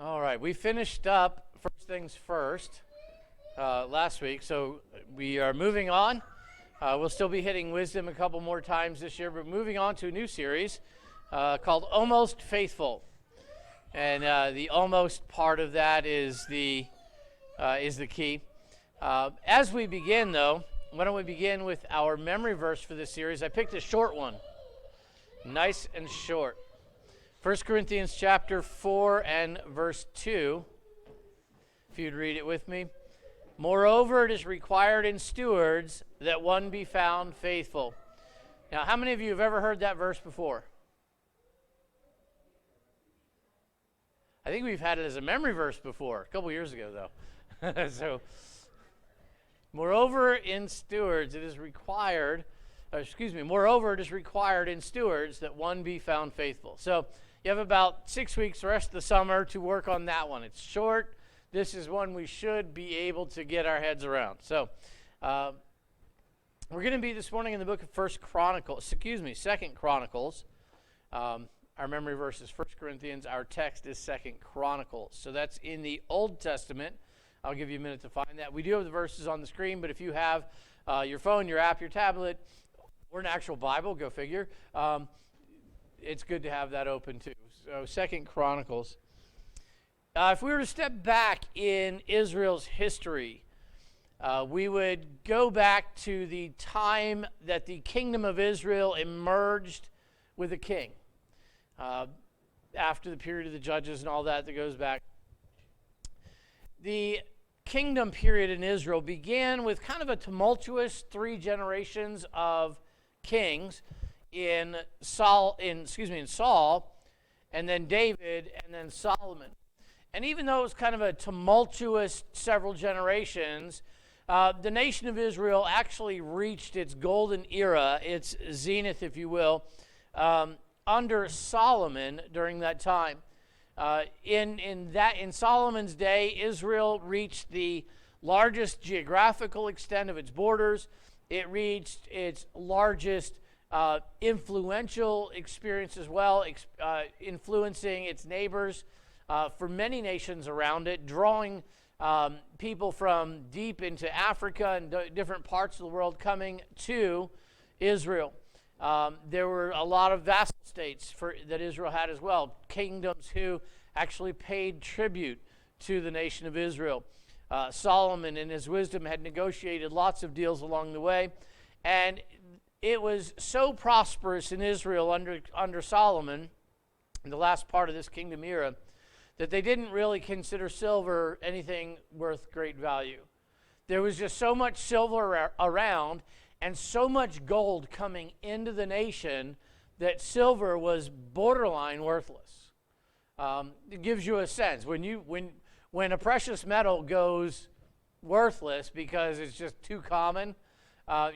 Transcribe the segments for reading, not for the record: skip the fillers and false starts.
All right, we finished up First Things First last week, so we are moving on. We'll still be hitting wisdom a couple more times this year, but moving on to a new series called Almost Faithful. And the almost part of that is the key. As we begin, though, why don't we begin with our memory verse for this series? I picked a short one, nice and short. 1 Corinthians chapter 4 and verse 2, if you'd read it with me. Moreover, it is required in stewards that one be found faithful. Now, how many of you have ever heard that verse before? I think we've had it as a memory verse before, a couple years ago, though. So, moreover, in stewards, it is required, moreover, it is required in stewards that one be found faithful. So, you have about 6 weeks, the rest of the summer, to work on that one. It's short. This is one we should be able to get our heads around. So, we're going to be this morning in the book of Second Chronicles. Our memory verse is 1 Corinthians. Our text is 2 Chronicles. So that's in the Old Testament. I'll give you a minute to find that. We do have the verses on the screen, but if you have your phone, your app, your tablet, or an actual Bible, go figure, it's good to have that open too. So 2 Chronicles. If we were to step back in Israel's history, we would go back to the time that the kingdom of Israel emerged with a king. After the period of the judges and all that goes back. The kingdom period in Israel began with kind of a tumultuous 3 generations of kings in Saul, and then David, and then Solomon. And even though it was kind of a tumultuous several generations, the nation of Israel actually reached its golden era, its zenith, if you will, under Solomon during that time. In Solomon's day, Israel reached the largest geographical extent of its borders. It reached its largest influential experience as well, influencing its neighbors for many nations around it, drawing people from deep into Africa and different parts of the world coming to Israel. There were a lot of vassal states that Israel had as well, kingdoms who actually paid tribute to the nation of Israel. Solomon, in his wisdom, had negotiated lots of deals along the way, and it was so prosperous in Israel under Solomon, in the last part of this kingdom era, that they didn't really consider silver anything worth great value. There was just so much silver around and so much gold coming into the nation that silver was borderline worthless. It gives you a sense. When a precious metal goes worthless because it's just too common,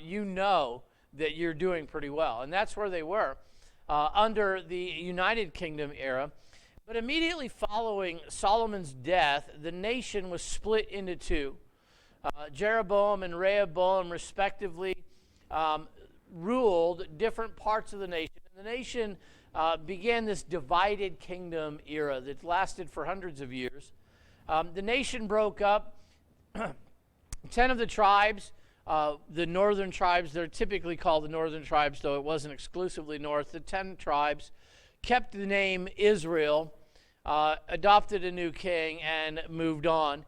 you know that you're doing pretty well. And that's where they were under the United Kingdom era. But immediately following Solomon's death, the nation was split into 2. Jeroboam and Rehoboam, respectively, ruled different parts of the nation. And the nation began this divided kingdom era that lasted for hundreds of years. The nation broke up. 10 of the tribes, the northern tribes, they're typically called the northern tribes, though it wasn't exclusively north. The 10 tribes kept the name Israel, adopted a new king, and moved on.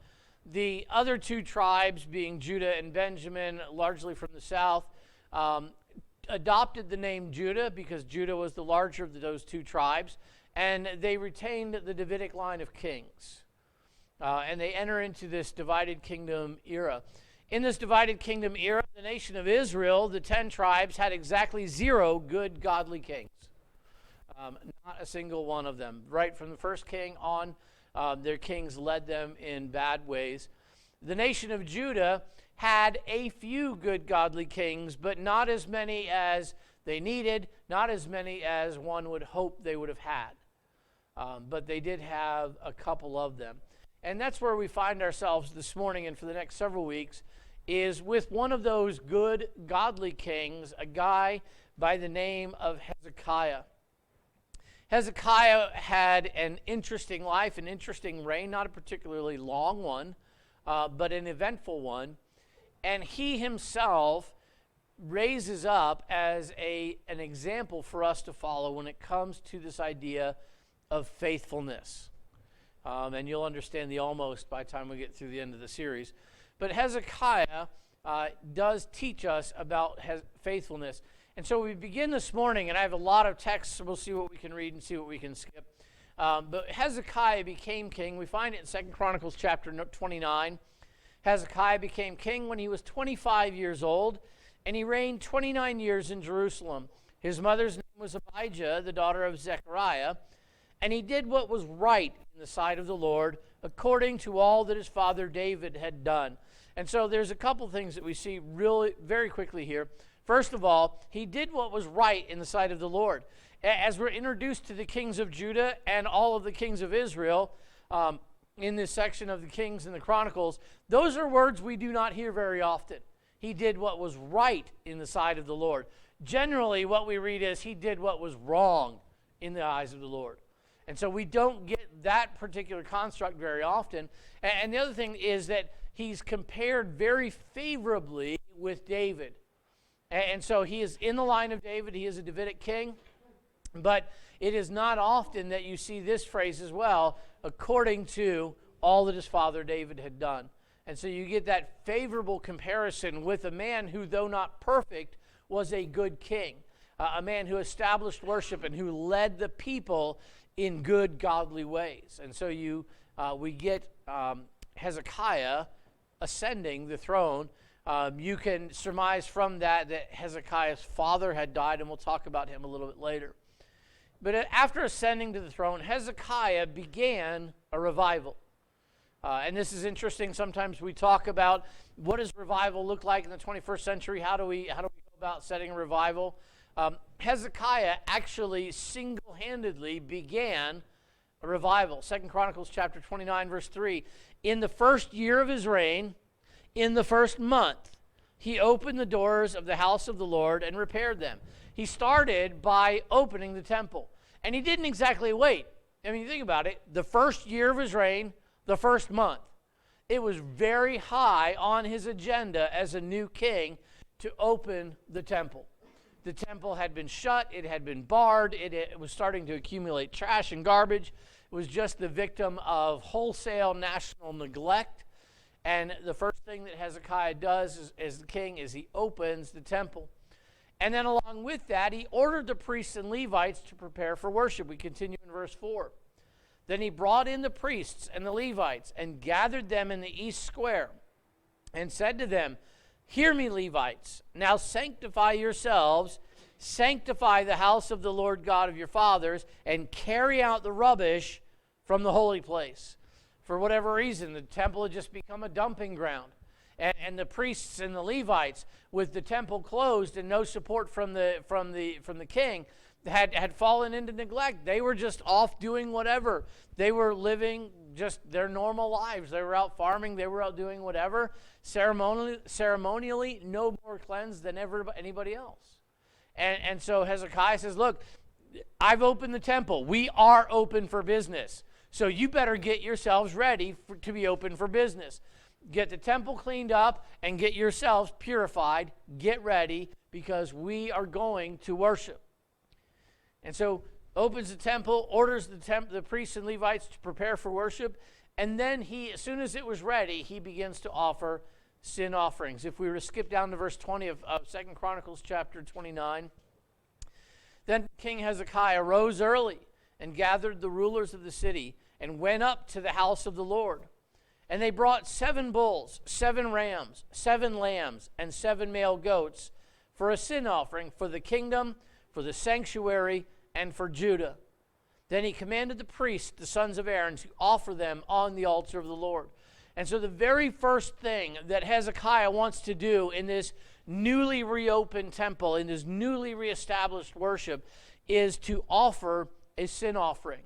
The other 2 tribes, being Judah and Benjamin, largely from the south, adopted the name Judah because Judah was the larger of those 2 tribes, and they retained the Davidic line of kings. And they enter into this divided kingdom era. In this divided kingdom era, the nation of Israel, the 10 tribes, had exactly 0 good, godly kings. Not a single one of them. Right from the first king on, their kings led them in bad ways. The nation of Judah had a few good, godly kings, but not as many as they needed, not as many as one would hope they would have had. But they did have a couple of them. And that's where we find ourselves this morning and for the next several weeks, is with one of those good, godly kings, a guy by the name of Hezekiah. Hezekiah had an interesting life, an interesting reign, not a particularly long one, but an eventful one. And he himself raises up as an example for us to follow when it comes to this idea of faithfulness. And you'll understand the almost by the time we get through the end of the series. But Hezekiah does teach us about faithfulness. And so we begin this morning, and I have a lot of texts, so we'll see what we can read and see what we can skip. But Hezekiah became king. We find it in 2 Chronicles chapter 29. Hezekiah became king when he was 25 years old, and he reigned 29 years in Jerusalem. His mother's name was Abijah, the daughter of Zechariah, and he did what was right in the sight of the Lord, according to all that his father David had done. And so there's a couple things that we see really very quickly here. First of all, he did what was right in the sight of the Lord. As we're introduced to the kings of Judah and all of the kings of Israel in this section of the Kings and the Chronicles, those are words we do not hear very often. He did what was right in the sight of the Lord. Generally, what we read is he did what was wrong in the eyes of the Lord. And so we don't get that particular construct very often. And the other thing is that he's compared very favorably with David. And so he is in the line of David. He is a Davidic king. But it is not often that you see this phrase as well, according to all that his father David had done. And so you get that favorable comparison with a man who, though not perfect, was a good king. A man who established worship and who led the people in good, godly ways. And so we get Hezekiah ascending the throne. You can surmise from that Hezekiah's father had died, and we'll talk about him a little bit later. But after ascending to the throne, Hezekiah began a revival. And this is interesting. Sometimes we talk about what does revival look like in the 21st century? How do we go about setting a revival? Hezekiah actually single-handedly began a revival. 2 Chronicles chapter 29, verse 3. In the first year of his reign, in the first month, he opened the doors of the house of the Lord and repaired them. He started by opening the temple. And he didn't exactly wait. I mean, you think about it. The first year of his reign, the first month. It was very high on his agenda as a new king to open the temple. The temple had been shut. It had been barred. It was starting to accumulate trash and garbage. It was just the victim of wholesale national neglect. And the first thing that Hezekiah does as the king is he opens the temple. And then along with that, he ordered the priests and Levites to prepare for worship. We continue in verse 4. Then he brought in the priests and the Levites and gathered them in the east square and said to them, "Hear me, Levites, now sanctify yourselves, sanctify the house of the Lord God of your fathers, and carry out the rubbish from the holy place." For whatever reason, the temple had just become a dumping ground. And the priests and the Levites, with the temple closed and no support from the king, had fallen into neglect. They were just off doing whatever. They were living just their normal lives. They were out farming. They were out doing whatever. Ceremonially no more cleansed than anybody else. And so Hezekiah says, look, I've opened the temple. We are open for business. So you better get yourselves ready to be open for business. Get the temple cleaned up and get yourselves purified. Get ready because we are going to worship. And so opens the temple, orders the priests and Levites to prepare for worship, and then he, as soon as it was ready, he begins to offer sin offerings. If we were to skip down to verse 20 of 2 Chronicles chapter 29, then King Hezekiah rose early and gathered the rulers of the city and went up to the house of the Lord. And they brought 7 bulls, 7 rams, 7 lambs, and 7 male goats for a sin offering for the kingdom, for the sanctuary, and for Judah. Then he commanded the priests, the sons of Aaron, to offer them on the altar of the Lord. And so the very first thing that Hezekiah wants to do in this newly reopened temple, in this newly reestablished worship, is to offer a sin offering,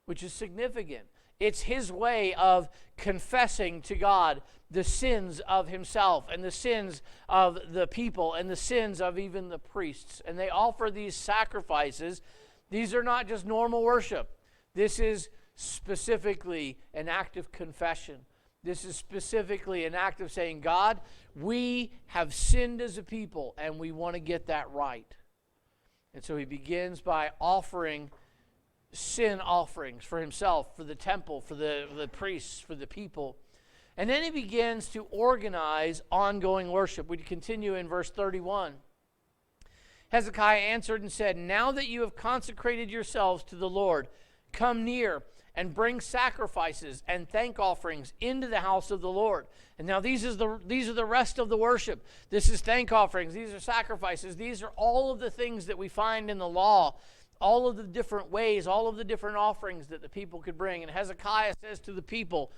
which is significant. It's his way of confessing to God the sins of himself and the sins of the people and the sins of even the priests. And they offer these sacrifices These are not just normal worship. This is specifically an act of confession. This is specifically an act of saying, God, we have sinned as a people, and we want to get that right. And so he begins by offering sin offerings for himself, for the temple, for the priests, for the people. And then he begins to organize ongoing worship. We continue in verse 31. Hezekiah answered and said, now that you have consecrated yourselves to the Lord, come near and bring sacrifices and thank offerings into the house of the Lord. And now these are the rest of the worship. This is thank offerings. These are sacrifices. These are all of the things that we find in the law, all of the different ways, all of the different offerings that the people could bring. And Hezekiah says to the people,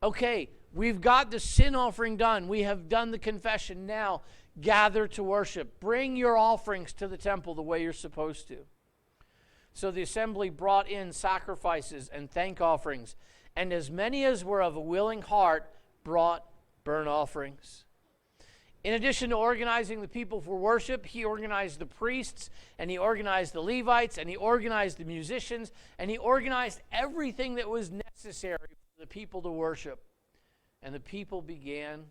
okay, we've got the sin offering done. We have done the confession. Now gather to worship. Bring your offerings to the temple the way you're supposed to. So the assembly brought in sacrifices and thank offerings, and as many as were of a willing heart brought burnt offerings. In addition to organizing the people for worship, he organized the priests, and he organized the Levites, and he organized the musicians, and he organized everything that was necessary for the people to worship. And the people began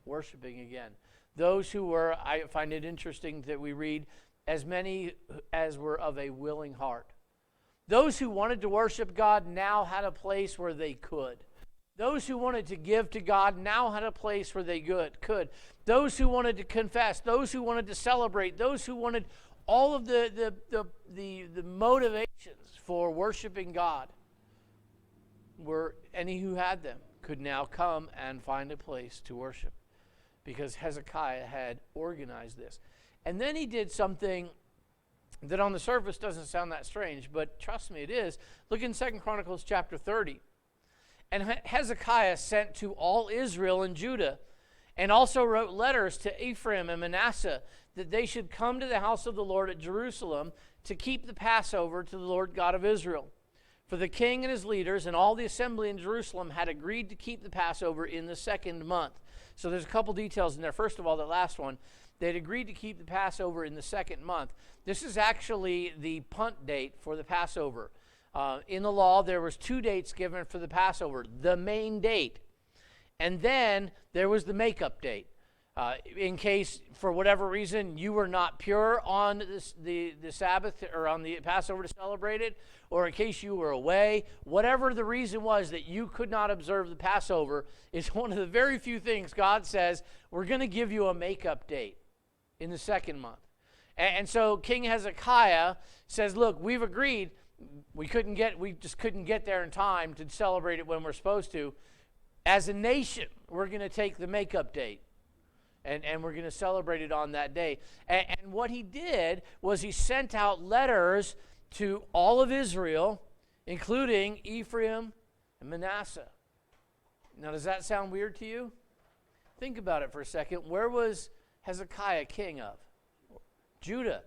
worshiping again. Those who were, I find it interesting that we read, as many as were of a willing heart. Those who wanted to worship God now had a place where they could. Those who wanted to give to God now had a place where they could. Those who wanted to confess, those who wanted to celebrate, those who wanted all of the motivations for worshiping God, were any who had them could now come and find a place to worship, because Hezekiah had organized this. And then he did something that on the surface doesn't sound that strange, but trust me, it is. Look in 2 Chronicles chapter 30. And Hezekiah sent to all Israel and Judah, and also wrote letters to Ephraim and Manasseh, that they should come to the house of the Lord at Jerusalem to keep the Passover to the Lord God of Israel. For the king and his leaders and all the assembly in Jerusalem had agreed to keep the Passover in the second month. So there's a couple details in there. First of all, the last one, they'd agreed to keep the Passover in the second month. This is actually the punt date for the Passover. In the law, there was 2 dates given for the Passover. The main date, and then there was the makeup date. In case, for whatever reason, you were not pure on the Sabbath or on the Passover to celebrate it, or in case you were away, whatever the reason was that you could not observe the Passover, is one of the very few things God says, we're going to give you a makeup date in the second month. And so King Hezekiah says, look, we've agreed. We just couldn't get there in time to celebrate it when we're supposed to. As a nation, we're going to take the makeup date, and we're going to celebrate it on that day. And what he did was he sent out letters to all of Israel, including Ephraim and Manasseh. Now, does that sound weird to you? Think about it for a second. Where was Hezekiah king of? Judah.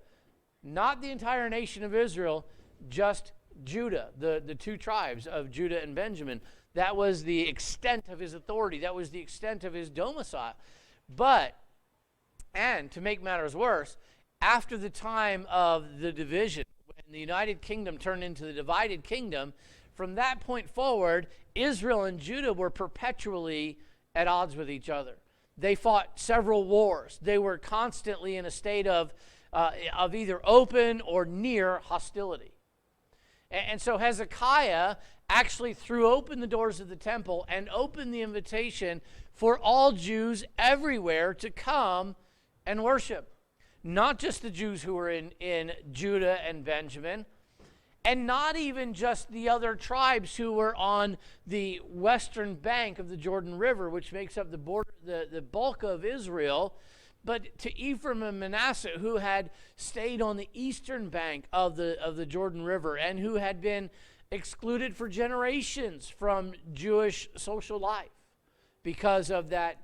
Not the entire nation of Israel, just Judah, the 2 tribes of Judah and Benjamin. That was the extent of his authority. That was the extent of his domicile. And to make matters worse, after the time of the division, when the United Kingdom turned into the divided kingdom, from that point forward, Israel and Judah were perpetually at odds with each other. They fought several wars. They were constantly in a state of either open or near hostility. And so Hezekiah actually threw open the doors of the temple and opened the invitation for all Jews everywhere to come and worship. Not just the Jews who were in Judah and Benjamin, and not even just the other tribes who were on the western bank of the Jordan River, which makes up the border, the bulk of Israel, but to Ephraim and Manasseh, who had stayed on the eastern bank of the Jordan River and who had been excluded for generations from Jewish social life because of that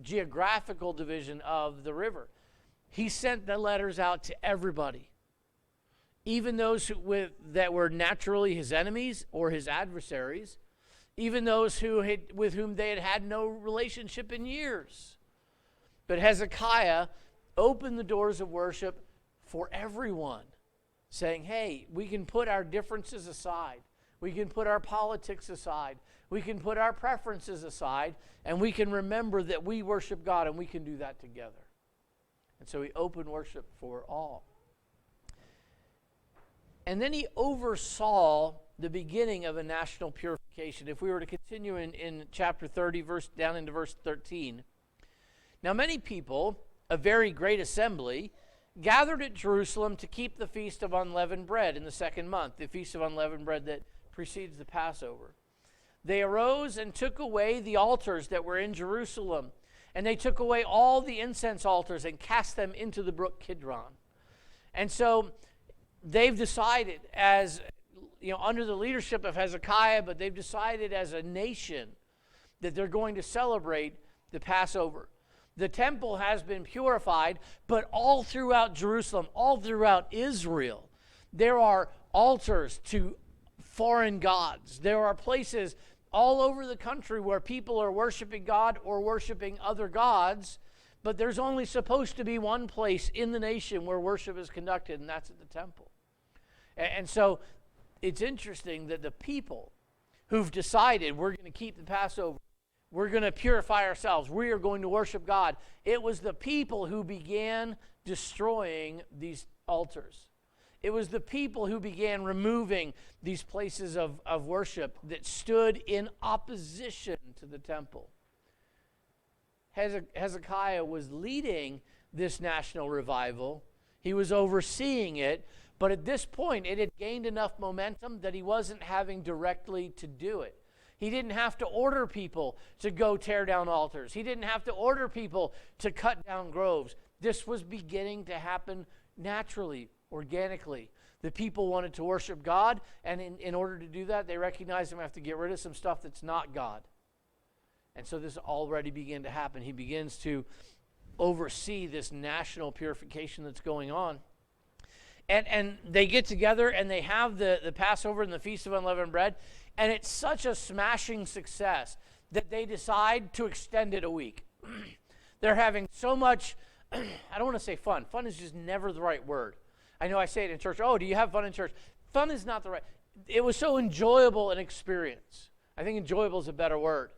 geographical division of the river. He sent the letters out to everybody, even those that were naturally his enemies or his adversaries, even those with whom they had had no relationship in years. But Hezekiah opened the doors of worship for everyone. saying, hey, we can put our differences aside. We can put our politics aside. We can put our preferences aside, and we can remember that we worship God, and we can do that together. And so he opened worship for all. And then he oversaw the beginning of a national purification. If we were to continue in chapter 30, down into verse 13. Now many people, a very great assembly, gathered at Jerusalem to keep the Feast of Unleavened Bread in the second month, the Feast of Unleavened Bread that precedes the Passover. They arose and took away the altars that were in Jerusalem, and they took away all the incense altars and cast them into the brook Kidron. And so they've decided, as under the leadership of Hezekiah, but they've decided as a nation that they're going to celebrate the Passover. The temple has been purified, but all throughout Jerusalem, all throughout Israel, there are altars to foreign gods. There are places all over the country where people are worshiping God or worshiping other gods, but there's only supposed to be one place in the nation where worship is conducted, and that's at the temple. And so it's interesting that the people who've decided we're going to keep the Passover, we're going to purify ourselves, we are going to worship God, it was the people who began destroying these altars. It was the people who began removing these places of worship that stood in opposition to the temple. Hezekiah was leading this national revival. He was overseeing it, but at this point it had gained enough momentum that he wasn't having directly to do it. He didn't have to order people to go tear down altars. He didn't have to order people to cut down groves. This was beginning to happen naturally, organically. The people wanted to worship God, and in order to do that, they recognized they have to get rid of some stuff that's not God. And so this already began to happen. He begins to oversee this national purification that's going on. And they get together and they have the Passover and the Feast of Unleavened Bread, and it's such a smashing success that they decide to extend it a week. They're having so much, I don't want to say fun. Fun is just never the right word. I know I say it in church. Oh, do you have fun in church? Fun is not the right. It was so enjoyable an experience. I think enjoyable is a better word.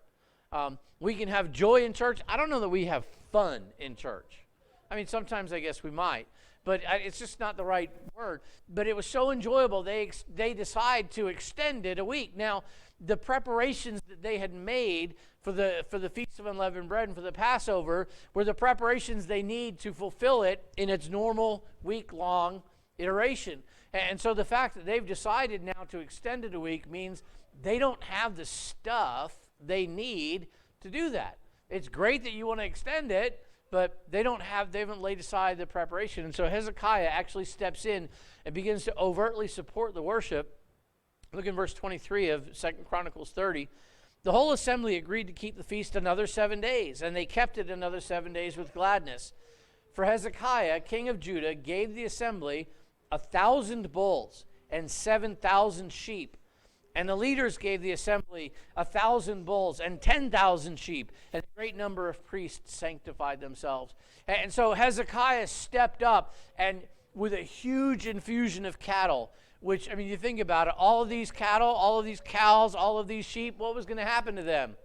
We can have joy in church. I don't know that we have fun in church. I mean, sometimes I guess we might, but it's just not the right word. But it was so enjoyable, they decide to extend it a week. Now, the preparations that they had made for the Feast of Unleavened Bread and for the Passover were the preparations they need to fulfill it in its normal week-long iteration. And so the fact that they've decided now to extend it a week means they don't have the stuff they need to do that. It's great that you want to extend it, but they haven't laid aside the preparation. And so Hezekiah actually steps in and begins to overtly support the worship. Look in verse 23 of 2 Chronicles 30. The whole assembly agreed to keep the feast another 7 days, and they kept it another 7 days with gladness. For Hezekiah, king of Judah, gave the assembly 1,000 bulls and 7,000 sheep. And the leaders gave the assembly 1,000 bulls and 10,000 sheep, and a great number of priests sanctified themselves. And so Hezekiah stepped up, and with a huge infusion of cattle, which, I mean, you think about it, all of these cattle, all of these cows, all of these sheep, what was going to happen to them?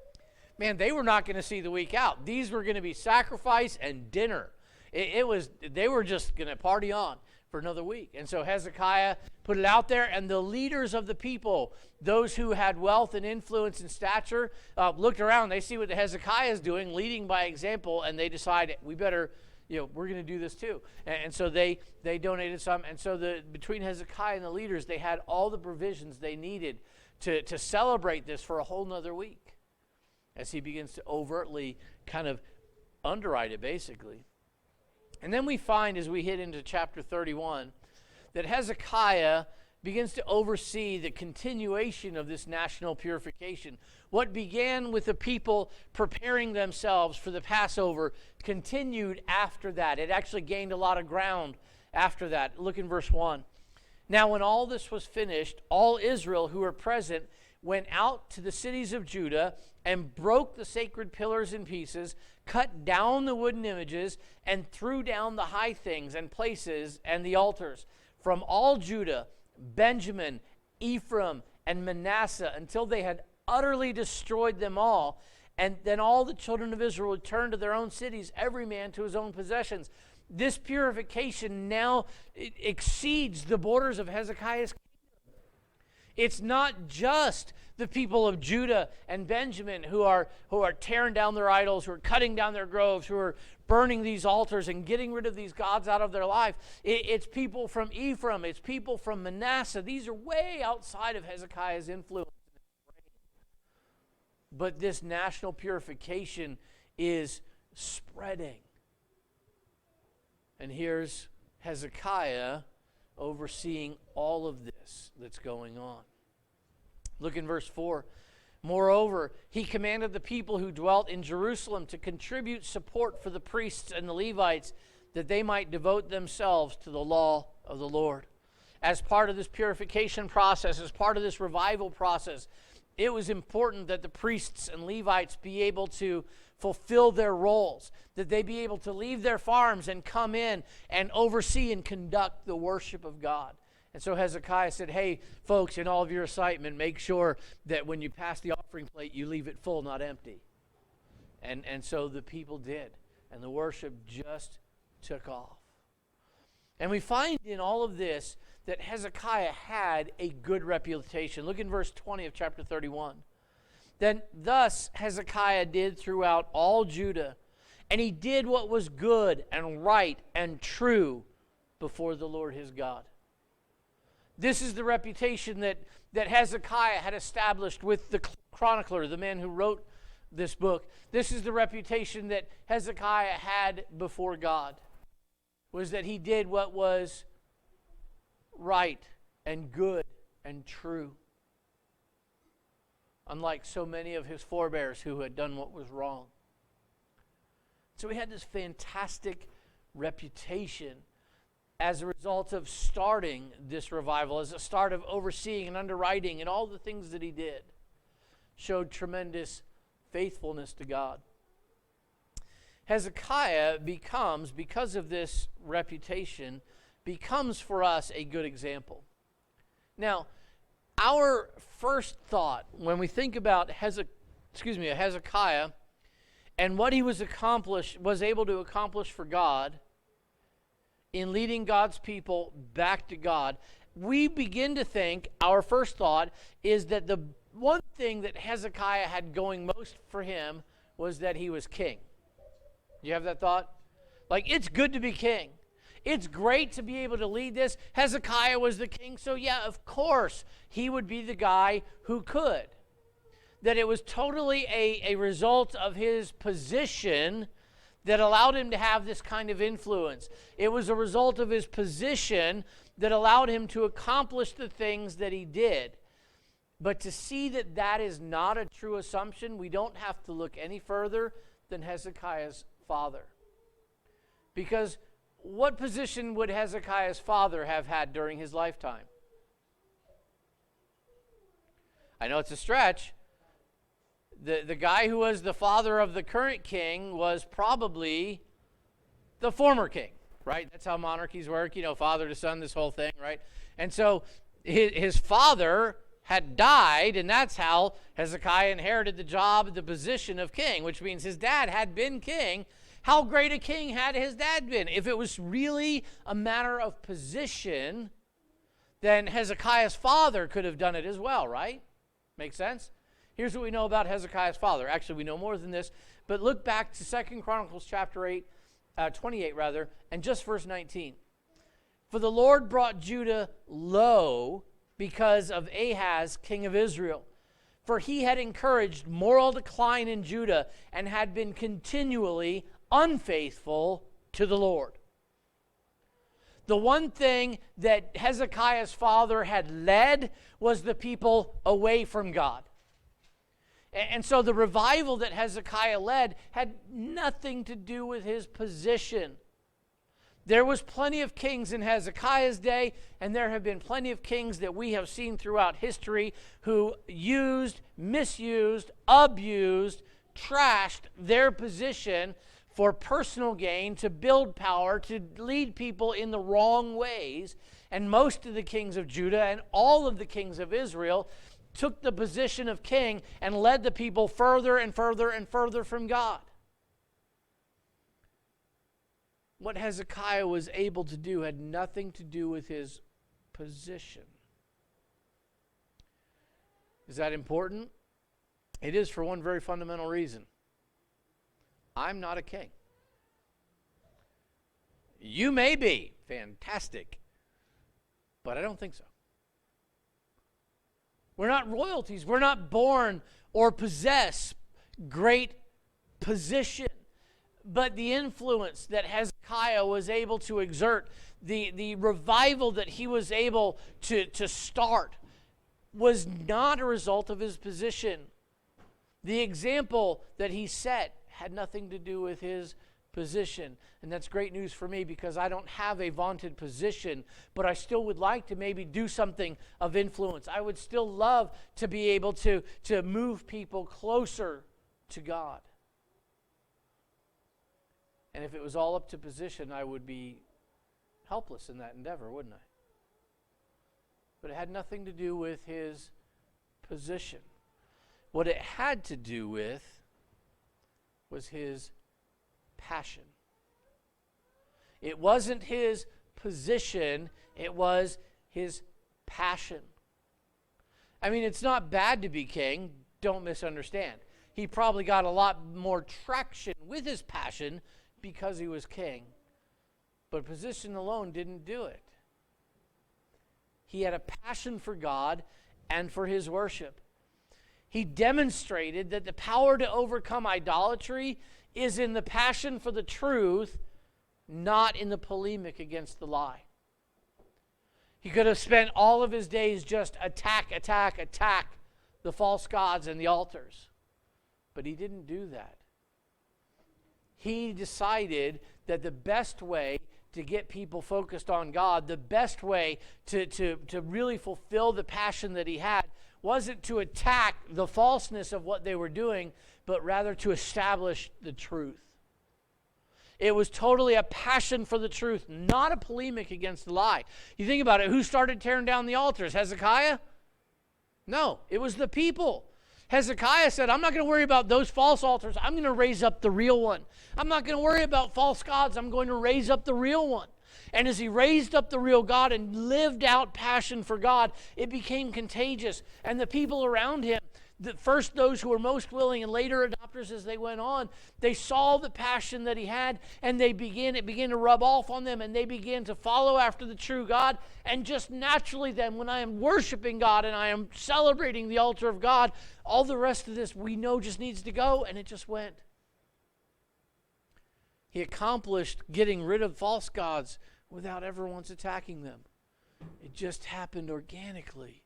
Man, they were not going to see the week out. These were going to be sacrifice and dinner. They were just going to party on for another week. And so Hezekiah put it out there, and the leaders of the people, those who had wealth and influence and stature, looked around. They see what Hezekiah is doing, leading by example, and they decide we better, we're going to do this too. And so they donated some. And so between Hezekiah and the leaders, they had all the provisions they needed to celebrate this for a whole nother week, as he begins to overtly kind of underwrite it, basically. And then we find, as we hit into chapter 31, that Hezekiah begins to oversee the continuation of this national purification. What began with the people preparing themselves for the Passover continued after that. It actually gained a lot of ground after that. Look in verse 1. Now when all this was finished, all Israel who were present went out to the cities of Judah and broke the sacred pillars in pieces, cut down the wooden images, and threw down the high things and places and the altars. from all Judah, Benjamin, Ephraim, and Manasseh, until they had utterly destroyed them all. And then all the children of Israel returned to their own cities, every man to his own possessions. This purification now exceeds the borders of Hezekiah's kingdom. It's not just the people of Judah and Benjamin who are tearing down their idols, who are cutting down their groves, who are burning these altars and getting rid of these gods out of their life. It's people from Ephraim. It's people from Manasseh. These are way outside of Hezekiah's influence. But this national purification is spreading. And here's Hezekiah overseeing all of this that's going on. Look in verse 4. Moreover, he commanded the people who dwelt in Jerusalem to contribute support for the priests and the Levites, that they might devote themselves to the law of the Lord. As part of this purification process, as part of this revival process, it was important that the priests and Levites be able to fulfill their roles, that they be able to leave their farms and come in and oversee and conduct the worship of God. And so Hezekiah said, hey, folks, in all of your excitement, make sure that when you pass the offering plate, you leave it full, not empty. And so the people did. And the worship just took off. And we find in all of this that Hezekiah had a good reputation. Look in verse 20 of chapter 31. Then thus Hezekiah did throughout all Judah, and he did what was good and right and true before the Lord his God. This is the reputation that Hezekiah had established with the chronicler, the man who wrote this book. This is the reputation that Hezekiah had before God, was that he did what was right and good and true. Unlike so many of his forebears who had done what was wrong. So he had this fantastic reputation as a result of starting this revival, as a start of overseeing and underwriting, and all the things that he did showed tremendous faithfulness to God. Hezekiah becomes, because of this reputation, becomes for us a good example. Now, our first thought when we think about Hezekiah and what he was able to accomplish for God in leading God's people back to God, we begin to think, our first thought is that the one thing that Hezekiah had going most for him was that he was king. You have that thought? Like, it's good to be king. It's great to be able to lead this. Hezekiah was the king, so yeah, of course, he would be the guy who could. That it was totally a result of his position that allowed him to have this kind of influence. It was a result of his position that allowed him to accomplish the things that he did. But to see that that is not a true assumption, we don't have to look any further than Hezekiah's father. Because what position would Hezekiah's father have had during his lifetime? I know it's a stretch. The guy who was the father of the current king was probably the former king, right? That's how monarchies work, father to son, this whole thing, right? And so his father had died, and that's how Hezekiah inherited the job, the position of king, which means his dad had been king. How great a king had his dad been? If it was really a matter of position, then Hezekiah's father could have done it as well, right? Make sense? Here's what we know about Hezekiah's father. Actually, we know more than this, but look back to 2 Chronicles chapter 28, and just verse 19. For the Lord brought Judah low because of Ahaz, king of Israel. For he had encouraged moral decline in Judah and had been continually unfaithful to the Lord. The one thing that Hezekiah's father had led was the people away from God. And so the revival that Hezekiah led had nothing to do with his position. There was plenty of kings in Hezekiah's day, and there have been plenty of kings that we have seen throughout history who used, misused, abused, trashed their position for personal gain, to build power, to lead people in the wrong ways. And most of the kings of Judah and all of the kings of Israel took the position of king and led the people further and further and further from God. What Hezekiah was able to do had nothing to do with his position. Is that important? It is, for one very fundamental reason. I'm not a king. You may be. Fantastic. But I don't think so. We're not royalties. We're not born or possess great position. But the influence that Hezekiah was able to exert, the revival that he was able to start, was not a result of his position. The example that he set had nothing to do with his position. And that's great news for me, because I don't have a vaunted position, but I still would like to maybe do something of influence. I would still love to be able to move people closer to God. And if it was all up to position, I would be helpless in that endeavor, wouldn't I? But it had nothing to do with his position. What it had to do with was his passion. It wasn't his position, it was his passion. I mean, it's not bad to be king, don't misunderstand. He probably got a lot more traction with his passion because he was king. But position alone didn't do it. He had a passion for God and for his worship. He demonstrated that the power to overcome idolatry is in the passion for the truth, not in the polemic against the lie. He could have spent all of his days just attack the false gods and the altars. But he didn't do that. He decided that the best way to get people focused on God, the best way to really fulfill the passion that he had, wasn't to attack the falseness of what they were doing, but rather to establish the truth. It was totally a passion for the truth, not a polemic against the lie. You think about it, who started tearing down the altars? Hezekiah? No, it was the people. Hezekiah said, I'm not going to worry about those false altars. I'm going to raise up the real one. I'm not going to worry about false gods. I'm going to raise up the real one. And as he raised up the real God and lived out passion for God, it became contagious. And the people around him, first those who were most willing and later adopters as they went on, they saw the passion that he had, and it began to rub off on them, and they began to follow after the true God. And just naturally then, when I am worshiping God and I am celebrating the altar of God, all the rest of this we know just needs to go, and it just went. He accomplished getting rid of false gods without ever once attacking them. It just happened organically.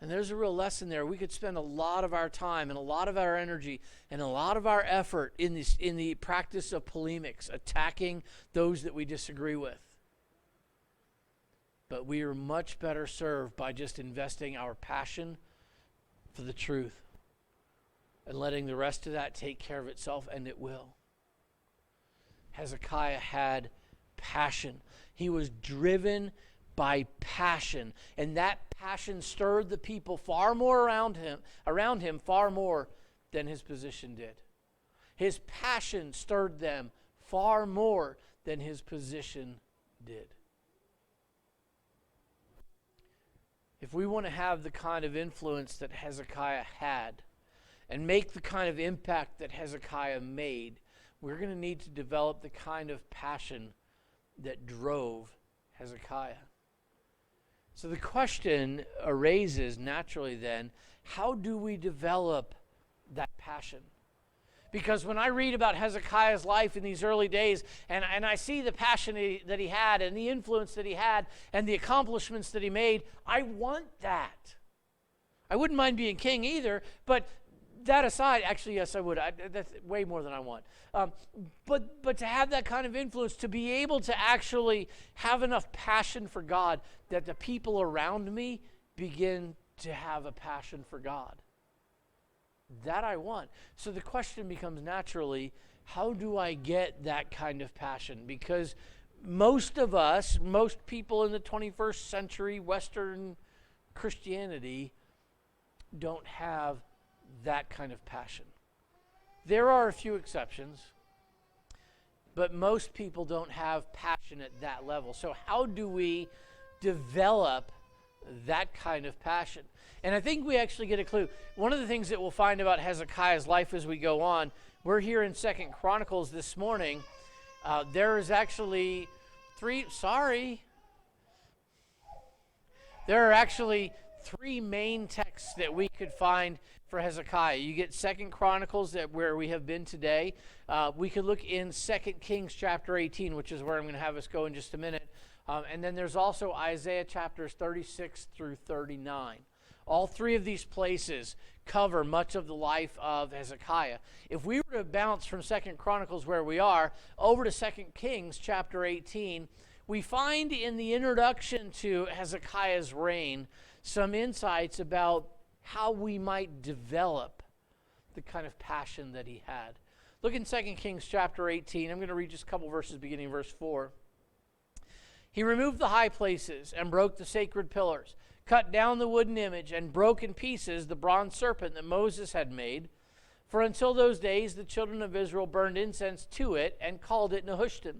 And there's a real lesson there. We could spend a lot of our time and a lot of our energy and a lot of our effort in the practice of polemics, attacking those that we disagree with. But we are much better served by just investing our passion for the truth and letting the rest of that take care of itself, and it will. Hezekiah had passion. He was driven by passion, and that passion stirred the people far more around him far more than his position did. His passion stirred them far more than his position did. If we want to have the kind of influence that Hezekiah had and make the kind of impact that Hezekiah made, we're going to need to develop the kind of passion that drove Hezekiah. So the question arises naturally then, how do we develop that passion? Because when I read about Hezekiah's life in these early days, and I see the passion that he had and the influence that he had and the accomplishments that he made, I want that. I wouldn't mind being king either, but that aside, actually, yes, I would. That's way more than I want. But to have that kind of influence, to be able to actually have enough passion for God that the people around me begin to have a passion for God. That I want. So the question becomes naturally, how do I get that kind of passion? Because most of us, most people in the 21st century Western Christianity don't have that kind of passion. There are a few exceptions, but most people don't have passion at that level. So how do we develop that kind of passion? And I think we actually get a clue. One of the things that we'll find about Hezekiah's life as we go on, we're here in 2nd Chronicles this morning. There is actually there are actually three main texts that we could find for Hezekiah. You get 2nd Chronicles, where we have been today. We could look in 2 Kings chapter 18, which is where I'm going to have us go in just a minute. And then there's also Isaiah chapters 36 through 39. All three of these places cover much of the life of Hezekiah. If we were to bounce from 2nd Chronicles, where we are, over to 2 Kings chapter 18, we find in the introduction to Hezekiah's reign some insights about how we might develop the kind of passion that he had. Look in 2 Kings chapter 18. I'm going to read just a couple verses beginning verse 4. He removed the high places and broke the sacred pillars, cut down the wooden image, and broke in pieces the bronze serpent that Moses had made. For until those days the children of Israel burned incense to it and called it Nehushtan.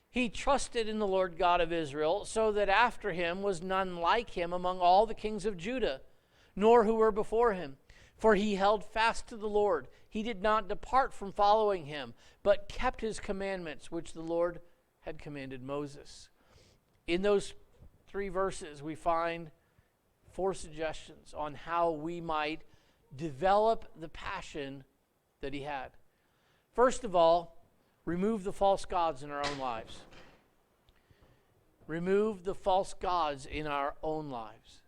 He trusted in the Lord God of Israel, so that after him was none like him among all the kings of Judah, nor who were before him. For he held fast to the Lord. He did not depart from following him, but kept his commandments, which the Lord had commanded Moses. In those 3 verses, we find 4 suggestions on how we might develop the passion that he had. First of all, remove the false gods in our own lives. Remove the false gods in our own lives.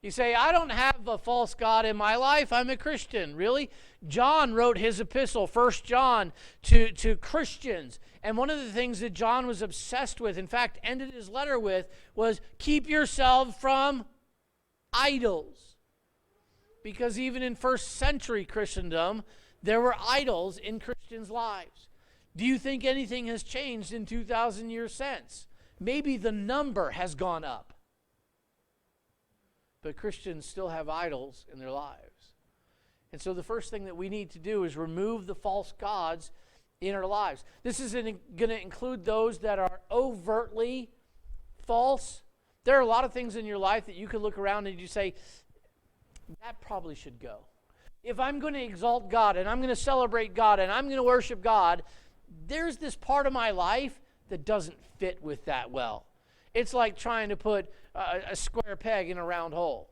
You say, I don't have a false god in my life. I'm a Christian. Really? John wrote his epistle, 1 John, to Christians. And one of the things that John was obsessed with, in fact, ended his letter with, was keep yourself from idols. Because even in first century Christendom, there were idols in Christians' lives. Do you think anything has changed in 2,000 years since? Maybe the number has gone up. But Christians still have idols in their lives. And so the first thing that we need to do is remove the false gods in our lives. This is going to include those that are overtly false. There are a lot of things in your life that you could look around and you say, that probably should go. If I'm going to exalt God and I'm going to celebrate God and I'm going to worship God, there's this part of my life that doesn't fit with that well. It's like trying to put a square peg in a round hole.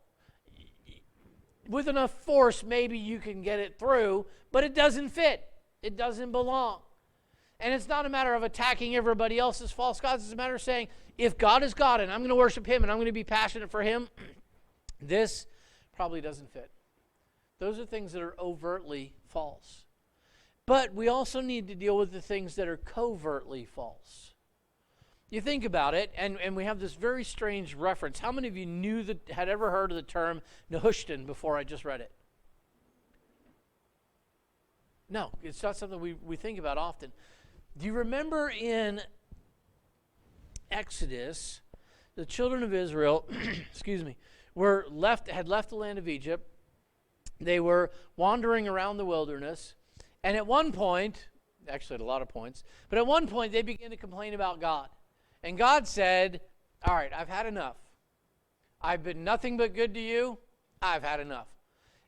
With enough force, maybe you can get it through, but it doesn't fit. It doesn't belong. And it's not a matter of attacking everybody else's false gods. It's a matter of saying, if God is God and I'm going to worship him and I'm going to be passionate for him, this probably doesn't fit. Those are things that are overtly false. But we also need to deal with the things that are covertly false. You think about it, and we have this very strange reference. How many of you had ever heard of the term Nehushtan before I just read it? No, it's not something we think about often. Do you remember in Exodus, the children of Israel, had left the land of Egypt. They were wandering around the wilderness. And at one point, actually at a lot of points, but at one point they began to complain about God. And God said, all right, I've had enough. I've been nothing but good to you. I've had enough.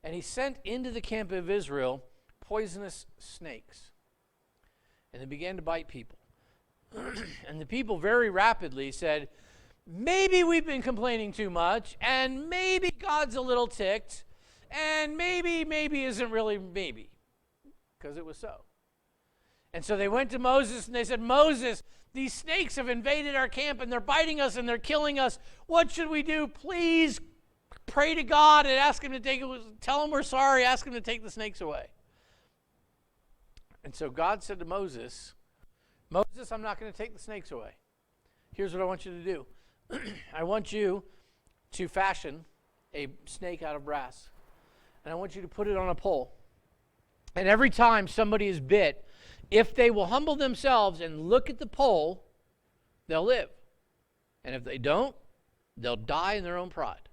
And he sent into the camp of Israel poisonous snakes. And they began to bite people. And the people very rapidly said, maybe we've been complaining too much, and maybe God's a little ticked, and maybe isn't really maybe. Because it was so. And so they went to Moses and they said, Moses, these snakes have invaded our camp and they're biting us and they're killing us. What should we do? Please pray to God and ask him to take it. Tell him we're sorry. Ask him to take the snakes away. And so God said to Moses, Moses, I'm not going to take the snakes away. Here's what I want you to do. I want you to fashion a snake out of brass. And I want you to put it on a pole. And every time somebody is bit, if they will humble themselves and look at the pole, they'll live. And if they don't, they'll die in their own pride.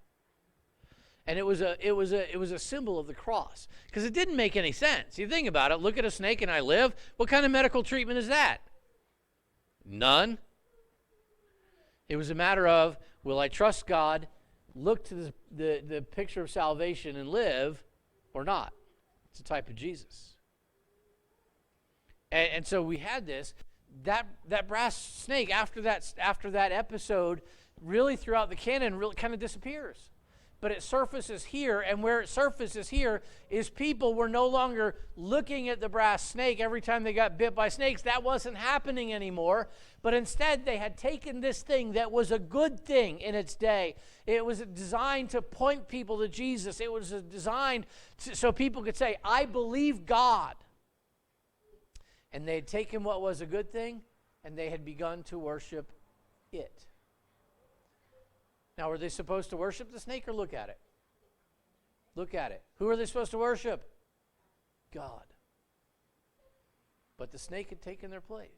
And it was a symbol of the cross, because it didn't make any sense. You think about it, look at a snake and I live. What kind of medical treatment is that? None. It was a matter of, will I trust God, look to the picture of salvation and live, or not? It's a type of Jesus. And so we had this. That brass snake, after that episode, really throughout the canon, really kind of disappears. But it surfaces here, and where it surfaces here is people were no longer looking at the brass snake every time they got bit by snakes. That wasn't happening anymore. But instead, they had taken this thing that was a good thing in its day. It was designed to point people to Jesus. It was designed so people could say, I believe God. And they had taken what was a good thing, and they had begun to worship it. Now, were they supposed to worship the snake or look at it? Look at it. Who are they supposed to worship? God. But the snake had taken their place.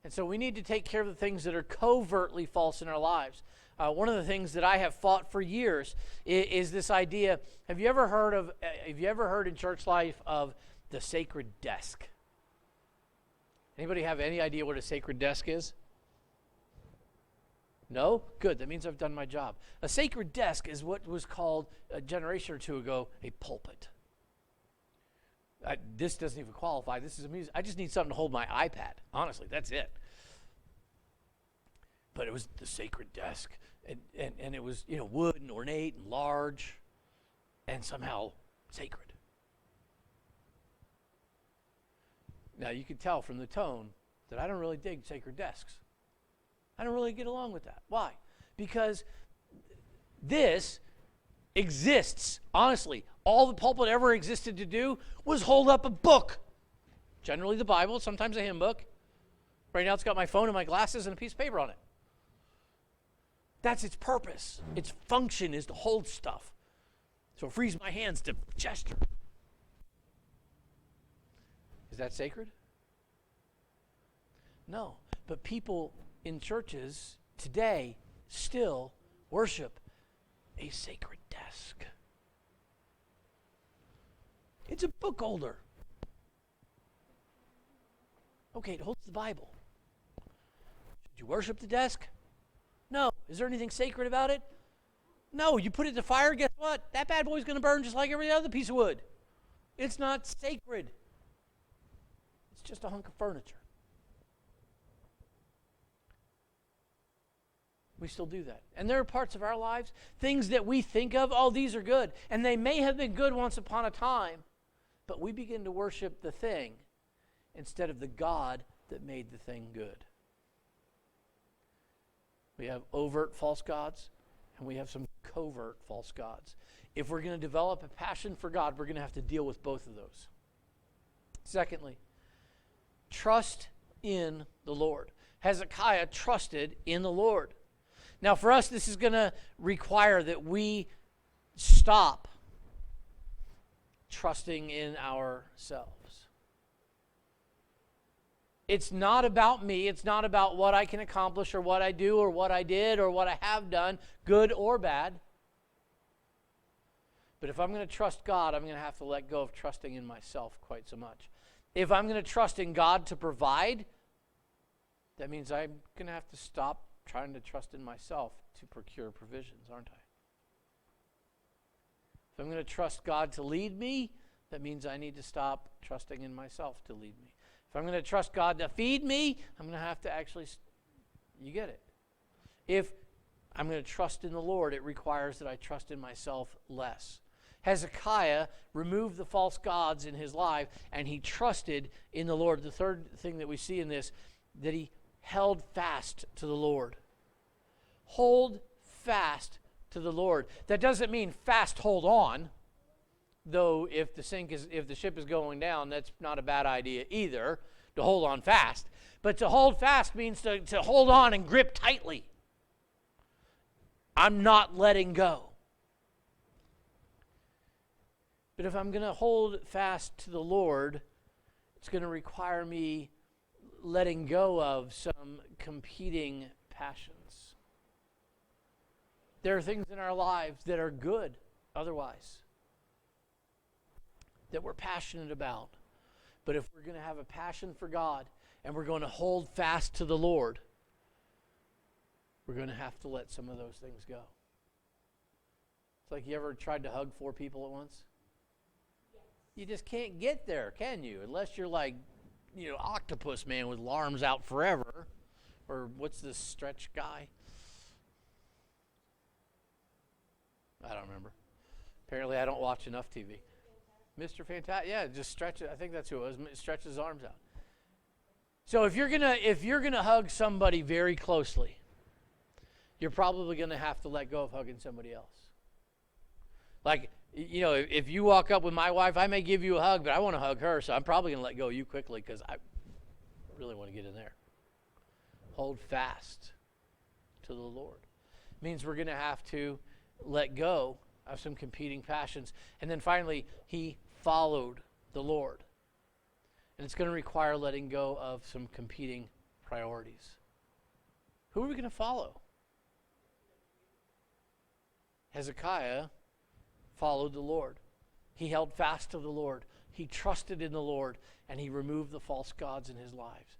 And so we need to take care of the things that are covertly false in our lives. One of the things that I have fought for years is this idea. Have you ever heard in church life of the sacred desk? Anybody have any idea what a sacred desk is? No? Good. That means I've done my job. A sacred desk is what was called a generation or two ago a pulpit. This doesn't even qualify. This is amusing. I just need something to hold my iPad. Honestly, that's it. But it was the sacred desk. And it was, wood and ornate and large and somehow sacred. Now, you can tell from the tone that I don't really dig sacred desks. I don't really get along with that. Why? Because this exists. Honestly, all the pulpit ever existed to do was hold up a book. Generally the Bible, sometimes a hymn book. Right now it's got my phone and my glasses and a piece of paper on it. That's its purpose. Its function is to hold stuff. So it frees my hands to gesture. Is that sacred? No. But people in churches today still worship a sacred desk. It's a book holder. Okay, it holds the Bible. Should you worship the desk? No. Is there anything sacred about it? No. You put it in the fire, guess what? That bad boy's going to burn just like every other piece of wood. It's not sacred. It's just a hunk of furniture. We still do that. And there are parts of our lives, things that we think of, oh, these are good. And they may have been good once upon a time, but we begin to worship the thing instead of the God that made the thing good. We have overt false gods, and we have some covert false gods. If we're going to develop a passion for God, we're going to have to deal with both of those. Secondly, trust in the Lord. Hezekiah trusted in the Lord. Now, for us, this is going to require that we stop trusting in ourselves. It's not about me. It's not about what I can accomplish or what I do or what I did or what I have done, good or bad. But if I'm going to trust God, I'm going to have to let go of trusting in myself quite so much. If I'm going to trust in God to provide, that means I'm going to have to stop trying to trust in myself to procure provisions, aren't I? If I'm going to trust God to lead me, that means I need to stop trusting in myself to lead me. If I'm going to trust God to feed me, I'm going to have to actually, you get it. If I'm going to trust in the Lord, it requires that I trust in myself less. Hezekiah removed the false gods in his life, and he trusted in the Lord. The third thing that we see in this, that he held fast to the Lord. Hold fast to the Lord. That doesn't mean fast hold on, though if the ship is going down, that's not a bad idea either, to hold on fast. But to hold fast means to hold on and grip tightly. I'm not letting go. But if I'm going to hold fast to the Lord, it's going to require me letting go of some competing passions. There are things in our lives that are good otherwise, that we're passionate about. But if we're going to have a passion for God and we're going to hold fast to the Lord, we're going to have to let some of those things go. It's like, you ever tried to hug 4 people at once? Yes. You just can't get there, can you? Unless you're like, Octopus Man with arms out forever. Or what's this Stretch guy? I don't remember. Apparently I don't watch enough TV. Mr. Fantastic. Yeah, just stretch it. I think that's who it was. Stretch his arms out. So if you're gonna hug somebody very closely, you're probably gonna have to let go of hugging somebody else. Like, if you walk up with my wife, I may give you a hug, but I want to hug her, so I'm probably gonna let go of you quickly because I really want to get in there. Hold fast to the Lord. It means we're gonna have to let go of some competing passions. And then finally, he followed the Lord. And it's going to require letting go of some competing priorities. Who are we going to follow? Hezekiah followed the Lord. He held fast to the Lord. He trusted in the Lord, and he removed the false gods in his lives.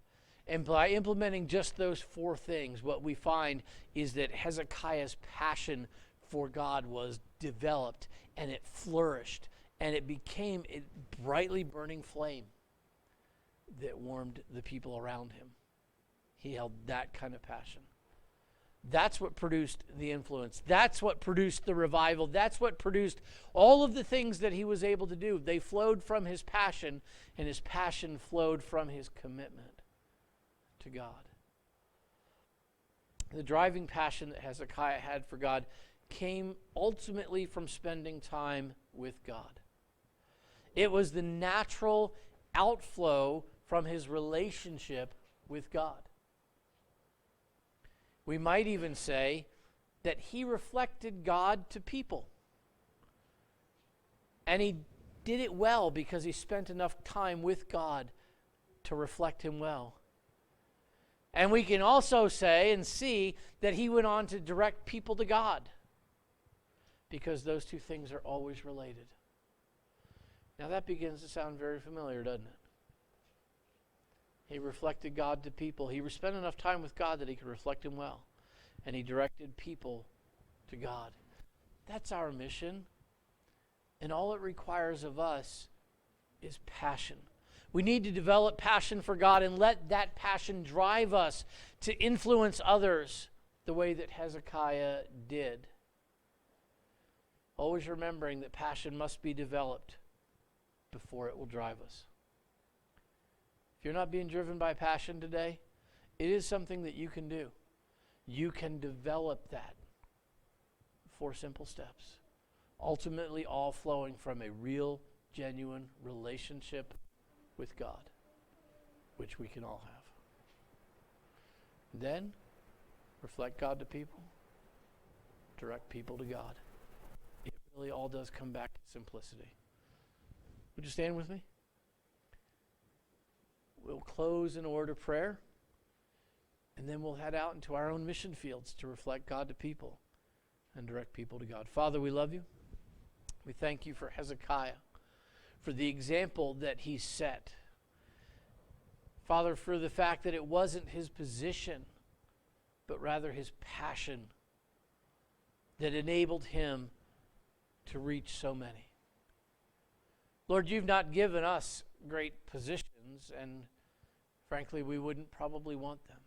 And by implementing just those 4 things, what we find is that Hezekiah's passion for God was developed, and it flourished, and it became a brightly burning flame that warmed the people around him. He held that kind of passion. That's what produced the influence. That's what produced the revival. That's what produced all of the things that he was able to do. They flowed from his passion, and his passion flowed from his commitment to God. The driving passion that Hezekiah had for God came ultimately from spending time with God. It was the natural outflow from his relationship with God. We might even say that he reflected God to people. And he did it well because he spent enough time with God to reflect him well. And we can also say and see that he went on to direct people to God, because those 2 things are always related. Now that begins to sound very familiar, doesn't it? He reflected God to people. He spent enough time with God that he could reflect him well. And he directed people to God. That's our mission. And all it requires of us is passion. We need to develop passion for God and let that passion drive us to influence others the way that Hezekiah did. Always remembering that passion must be developed before it will drive us. If you're not being driven by passion today, it is something that you can do. You can develop that. 4 simple steps. Ultimately all flowing from a real, genuine relationship with God, which we can all have. Then, reflect God to people. Direct people to God. It really all does come back to simplicity. Would you stand with me? We'll close in a word of prayer, and then we'll head out into our own mission fields to reflect God to people and direct people to God. Father, we love you. We thank you for Hezekiah, for the example that he set. Father, for the fact that it wasn't his position, but rather his passion that enabled him to reach so many. Lord, you've not given us great positions, and frankly, we wouldn't probably want them.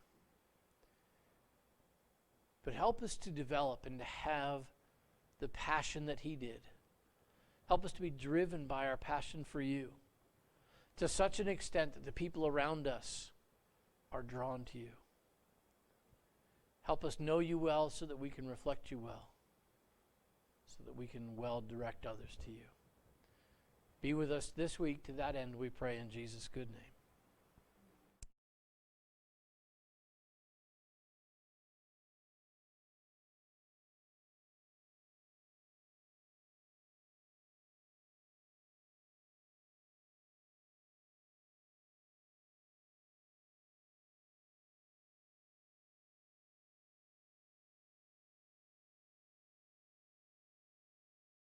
But help us to develop and to have the passion that he did. Help us to be driven by our passion for you to such an extent that the people around us are drawn to you. Help us know you well so that we can reflect you well, so that we can well direct others to you. Be with us this week to that end, we pray in Jesus' good name.